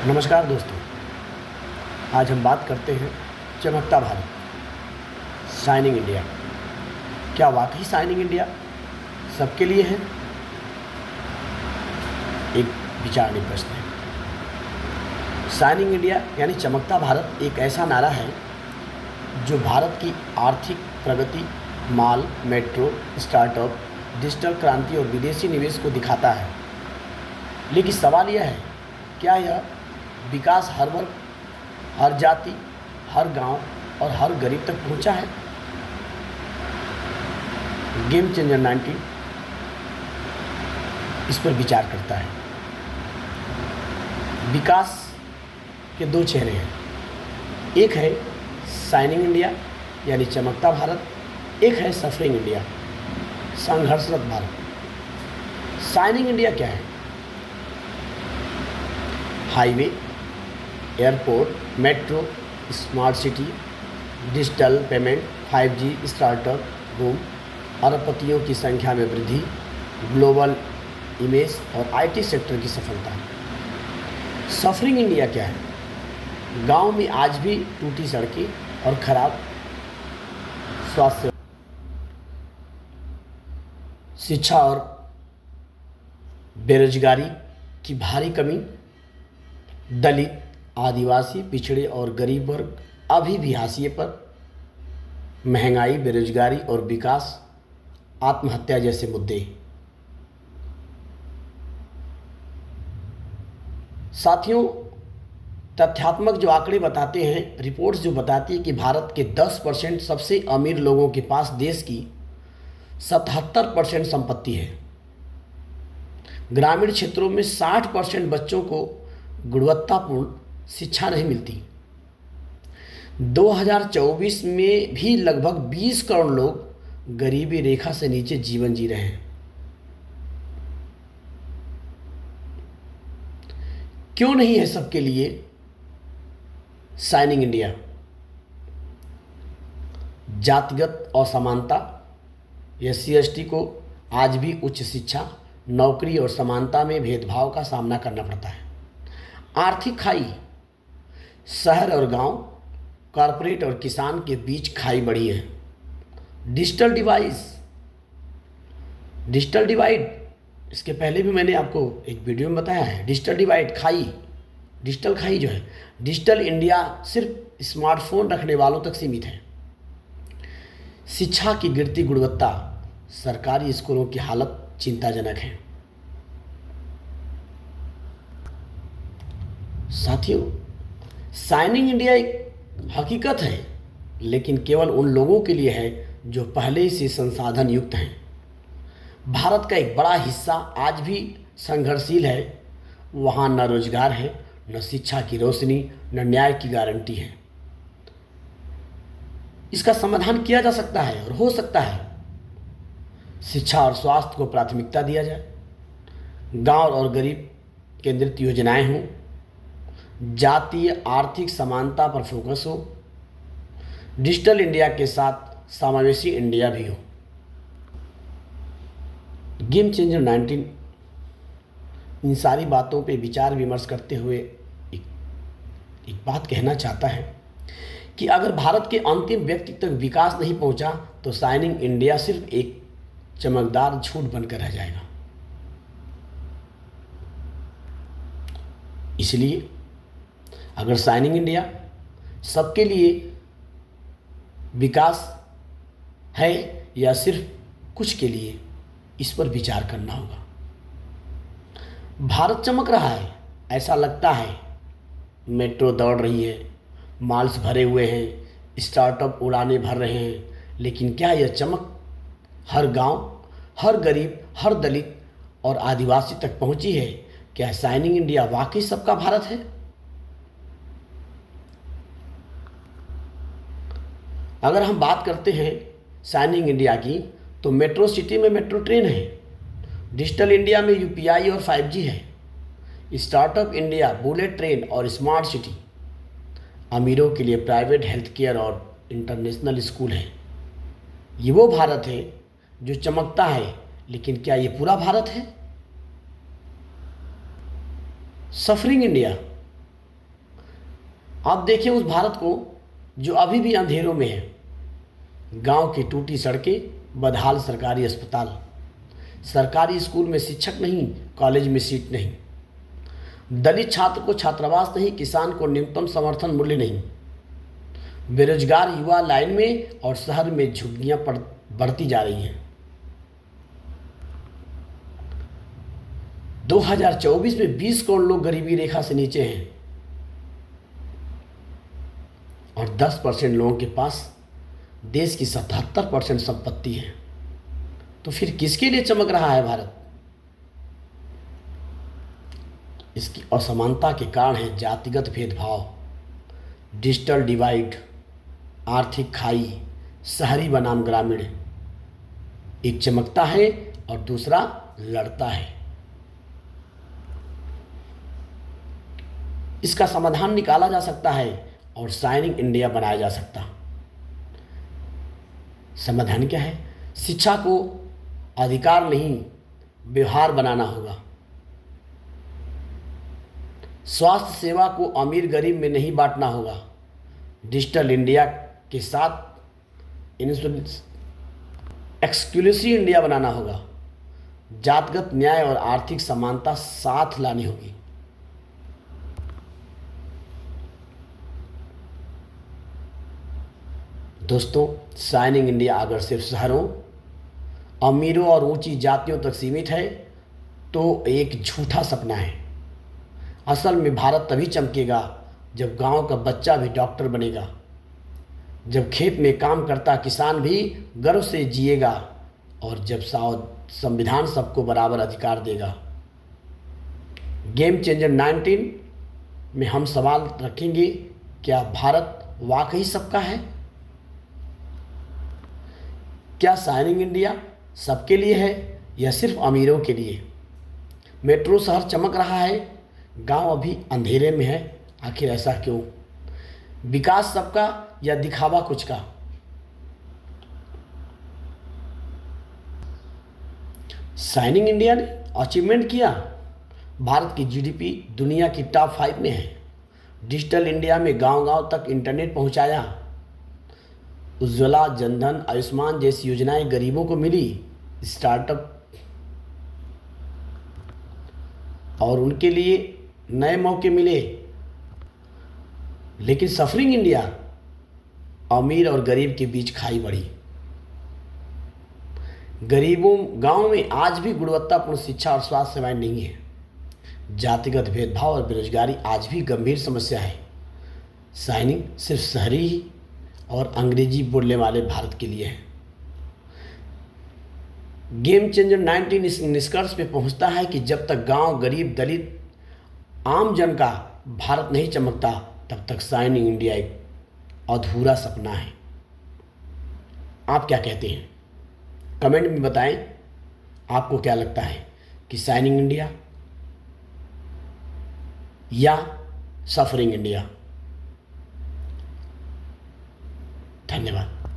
नमस्कार दोस्तों। आज हम बात करते हैं चमकता भारत, शाइनिंग इंडिया। क्या वाकई शाइनिंग इंडिया सबके लिए है? एक विचारणीय प्रश्न है। शाइनिंग इंडिया यानी चमकता भारत एक ऐसा नारा है जो भारत की आर्थिक प्रगति, माल, मेट्रो, स्टार्टअप, डिजिटल क्रांति और विदेशी निवेश को दिखाता है। लेकिन सवाल यह है, क्या यह विकास हर वर्ग, हर जाति, हर गांव और हर गरीब तक पहुंचा है? गेम चेंजर 19 इस पर विचार करता है। विकास के दो चेहरे हैं। एक है शाइनिंग इंडिया यानी चमकता भारत, एक है सफरिंग इंडिया, संघर्षरत भारत। शाइनिंग इंडिया क्या है? Highway, airport, metro, smart city, digital payment, 5G, startup boom, अरबपतियों की संख्या में वृद्धि, ग्लोबल इमेज और IT सेक्टर की सफलता। सफरिंग इंडिया क्या है? गांव में आज भी टूटी सड़कें और खराब स्वास्थ्य, शिक्षा और बेरोजगारी की भारी कमी, दलित, आदिवासी, पिछड़े और गरीब वर्ग अभी भी हाशिए पर, महंगाई, बेरोजगारी और विकास, आत्महत्या जैसे मुद्दे। साथियों, तथ्यात्मक जो आंकड़े बताते हैं, रिपोर्ट्स जो बताती है कि भारत के 10% सबसे अमीर लोगों के पास देश की 77% संपत्ति है। ग्रामीण क्षेत्रों में 60% बच्चों को गुणवत्तापूर्ण शिक्षा नहीं मिलती। 2024 में भी लगभग 20 करोड़ लोग गरीबी रेखा से नीचे जीवन जी रहे हैं। क्यों नहीं है सबके लिए शाइनिंग इंडिया? जातिगत असमानता, SC/ST को आज भी उच्च शिक्षा, नौकरी और समानता में भेदभाव का सामना करना पड़ता है। आर्थिक खाई, शहर और गांव, कॉरपोरेट और किसान के बीच खाई बड़ी है। डिजिटल डिवाइड, इसके पहले भी मैंने आपको एक वीडियो में बताया है। डिजिटल डिवाइड, डिजिटल खाई जो है, डिजिटल इंडिया सिर्फ स्मार्टफोन रखने वालों तक सीमित है। शिक्षा की गिरती गुणवत्ता, सरकारी स्कूलों की हालत चिंताजनक है। साथियों, शाइनिंग इंडिया एक हकीकत है, लेकिन केवल उन लोगों के लिए है जो पहले से संसाधन युक्त हैं। भारत का एक बड़ा हिस्सा आज भी संघर्षशील है। वहाँ न रोजगार है, न शिक्षा की रोशनी, न न्याय की गारंटी है। इसका समाधान किया जा सकता है और हो सकता है। शिक्षा और स्वास्थ्य को प्राथमिकता दिया जाए, गांव और गरीब केंद्रित योजनाएं हों, जातीय आर्थिक समानता पर फोकस हो, डिजिटल इंडिया के साथ समावेशी इंडिया भी हो। गेम चेंजर 19 इन सारी बातों पे विचार विमर्श करते हुए एक बात कहना चाहता है कि अगर भारत के अंतिम व्यक्ति तक विकास नहीं पहुंचा तो शाइनिंग इंडिया सिर्फ एक चमकदार झूठ बनकर रह जाएगा। इसलिए अगर शाइनिंग इंडिया सबके लिए विकास है या सिर्फ कुछ के लिए, इस पर विचार करना होगा। भारत चमक रहा है, ऐसा लगता है। मेट्रो दौड़ रही है, मॉल्स भरे हुए हैं, स्टार्टअप उड़ाने भर रहे हैं, लेकिन क्या यह चमक हर गांव, हर गरीब, हर दलित और आदिवासी तक पहुंची है? क्या शाइनिंग इंडिया वाकई सबका भारत है? अगर हम बात करते हैं शाइनिंग इंडिया की, तो मेट्रो सिटी में मेट्रो ट्रेन है, डिजिटल इंडिया में UPI और 5G है, स्टार्टअप इंडिया बुलेट ट्रेन और स्मार्ट सिटी, अमीरों के लिए प्राइवेट हेल्थ केयर और इंटरनेशनल स्कूल है। ये वो भारत है जो चमकता है, लेकिन क्या ये पूरा भारत है? सफरिंग इंडिया, आप देखिए उस भारत को जो अभी भी अंधेरों में है। गांव की टूटी सड़कें, बदहाल सरकारी अस्पताल, सरकारी स्कूल में शिक्षक नहीं, कॉलेज में सीट नहीं, दलित छात्र को छात्रावास नहीं, किसान को न्यूनतम समर्थन मूल्य नहीं, बेरोजगार युवा लाइन में और शहर में झुग्गियां बढ़ती जा रही हैं। 2024 में 20 करोड़ लोग गरीबी रेखा से नीचे हैं और 10% लोगों के पास देश की 77% संपत्ति है। तो फिर किसके लिए चमक रहा है भारत? इसकी असमानता के कारण है जातिगत भेदभाव, डिजिटल डिवाइड, आर्थिक खाई, शहरी बनाम ग्रामीण। एक चमकता है और दूसरा लड़ता है। इसका समाधान निकाला जा सकता है और शाइनिंग इंडिया बनाया जा सकता। समाधान क्या है? शिक्षा को अधिकार नहीं, व्यवहार बनाना होगा। स्वास्थ्य सेवा को अमीर गरीब में नहीं बांटना होगा। डिजिटल इंडिया के साथ एक्सक्लूसिव इंडिया बनाना होगा। जातगत न्याय और आर्थिक समानता साथ लानी होगी। दोस्तों, शाइनिंग इंडिया अगर सिर्फ शहरों, अमीरों और ऊंची जातियों तक सीमित है तो एक झूठा सपना है। असल में भारत तभी चमकेगा जब गांव का बच्चा भी डॉक्टर बनेगा, जब खेत में काम करता किसान भी गर्व से जिएगा और जब संविधान सबको बराबर अधिकार देगा। गेम चेंजर 19 में हम सवाल रखेंगे, क्या भारत वाकई सबका है? क्या शाइनिंग इंडिया सबके लिए है या सिर्फ अमीरों के लिए? मेट्रो शहर चमक रहा है, गांव अभी अंधेरे में है। आखिर ऐसा क्यों? विकास सबका या दिखावा कुछ का? शाइनिंग इंडिया ने अचीवमेंट किया। भारत की जीडीपी दुनिया की टॉप 5 में है। डिजिटल इंडिया में गांव-गांव तक इंटरनेट पहुंचाया। उज्ज्वला, जनधन, आयुष्मान जैसी योजनाएं गरीबों को मिली। स्टार्टअप और उनके लिए नए मौके मिले। लेकिन सफरिंग इंडिया, अमीर और गरीब के बीच खाई बढ़ी। गरीबों गांव में आज भी गुणवत्तापूर्ण शिक्षा और स्वास्थ्य सेवाएं नहीं है। जातिगत भेदभाव और बेरोजगारी आज भी गंभीर समस्या है। शाइनिंग सिर्फ शहरी और अंग्रेजी बोलने वाले भारत के लिए है। गेम चेंजर 19 इस निष्कर्ष पे पहुंचता है कि जब तक गांव, गरीब, दलित, आम जन का भारत नहीं चमकता, तब तक शाइनिंग इंडिया एक अधूरा सपना है। आप क्या कहते हैं? कमेंट में बताएं, आपको क्या लगता है कि शाइनिंग इंडिया या सफरिंग इंडिया? धन्यवाद।